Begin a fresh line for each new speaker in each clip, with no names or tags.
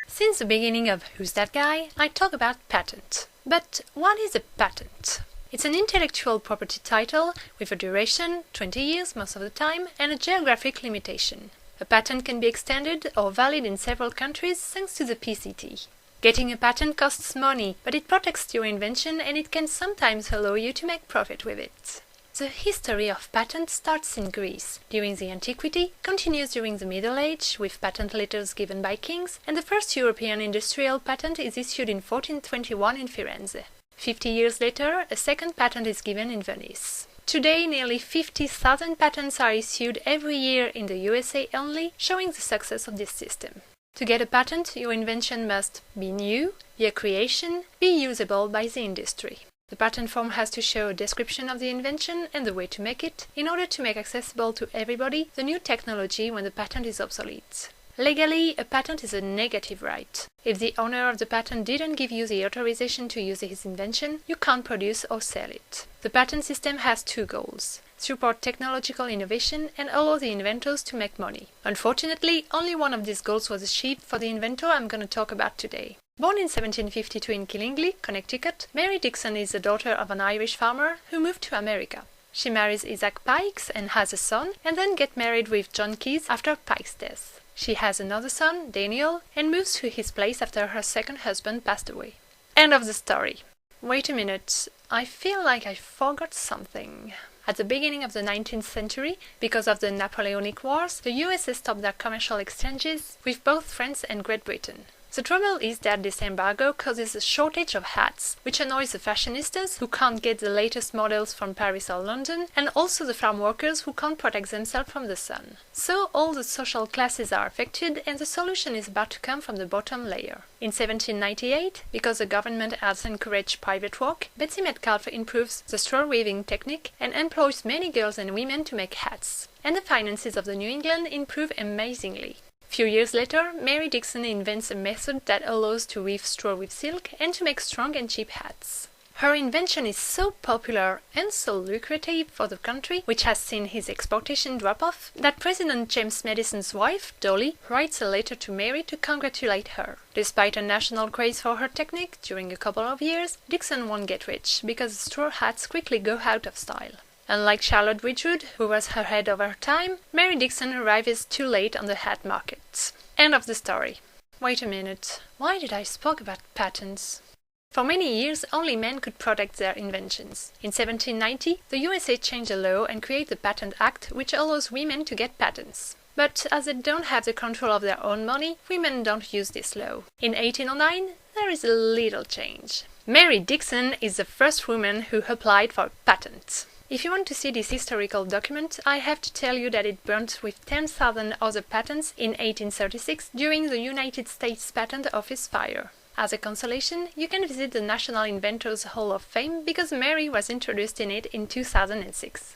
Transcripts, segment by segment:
Since the beginning of Who's That Guy, I talk about patent. But what is a patent? It's an intellectual property title with a duration, 20 years most of the time, and a geographic limitation. A patent can be extended or valid in several countries thanks to the PCT. Getting a patent costs money, but it protects your invention and it can sometimes allow you to make profit with it. The history of patents starts in Greece, during the Antiquity, continues during the Middle Age, with patent letters given by kings, and the first European industrial patent is issued in 1421 in Firenze. 50 years later, a second patent is given in Venice. Today, nearly 50,000 patents are issued every year in the USA only, showing the success of this system. To get a patent, your invention must be new, be a creation, be usable by the industry. The patent form has to show a description of the invention and the way to make it, in order to make accessible to everybody the new technology when the patent is obsolete. Legally, a patent is a negative right. If the owner of the patent didn't give you the authorization to use his invention, you can't produce or sell it. The patent system has two goals: support technological innovation and allow the inventors to make money. Unfortunately, only one of these goals was achieved for the inventor I'm going to talk about today. Born in 1752 in Killingly, Connecticut, Mary Dixon is the daughter of an Irish farmer who moved to America. She marries Isaac Pikes and has a son, and then gets married with John Keyes after Pikes' death. She has another son, Daniel, and moves to his place after her second husband passed away. End of the story. Wait a minute, I feel like I forgot something. At the beginning of the 19th century, because of the Napoleonic Wars, the USA stopped their commercial exchanges with both France and Great Britain. The trouble is that this embargo causes a shortage of hats, which annoys the fashionistas who can't get the latest models from Paris or London, and also the farm workers who can't protect themselves from the sun. So all the social classes are affected, and the solution is about to come from the bottom layer. In 1798, because the government has encouraged private work, Betsy Metcalfe improves the straw weaving technique and employs many girls and women to make hats. And the finances of the New England improve amazingly. Few years later, Mary Dixon invents a method that allows to weave straw with silk and to make strong and cheap hats. Her invention is so popular and so lucrative for the country, which has seen his exportation drop off, that President James Madison's wife, Dolly, writes a letter to Mary to congratulate her. Despite a national craze for her technique during a couple of years, Dixon won't get rich, because straw hats quickly go out of style. Unlike Charlotte Wedgwood, who was ahead of her time, Mary Dixon arrives too late on the hat market. End of the story. Wait a minute, why did I speak about patents? For many years, only men could protect their inventions. In 1790, the USA changed the law and created the Patent Act, which allows women to get patents. But as they don't have the control of their own money, women don't use this law. In 1809, there is a little change. Mary Dixon is the first woman who applied for a patent. If you want to see this historical document, I have to tell you that it burnt with 10,000 other patents in 1836 during the United States Patent Office fire. As a consolation, you can visit the National Inventors Hall of Fame because Mary was introduced in it in 2006.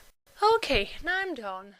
Okay, now I'm done.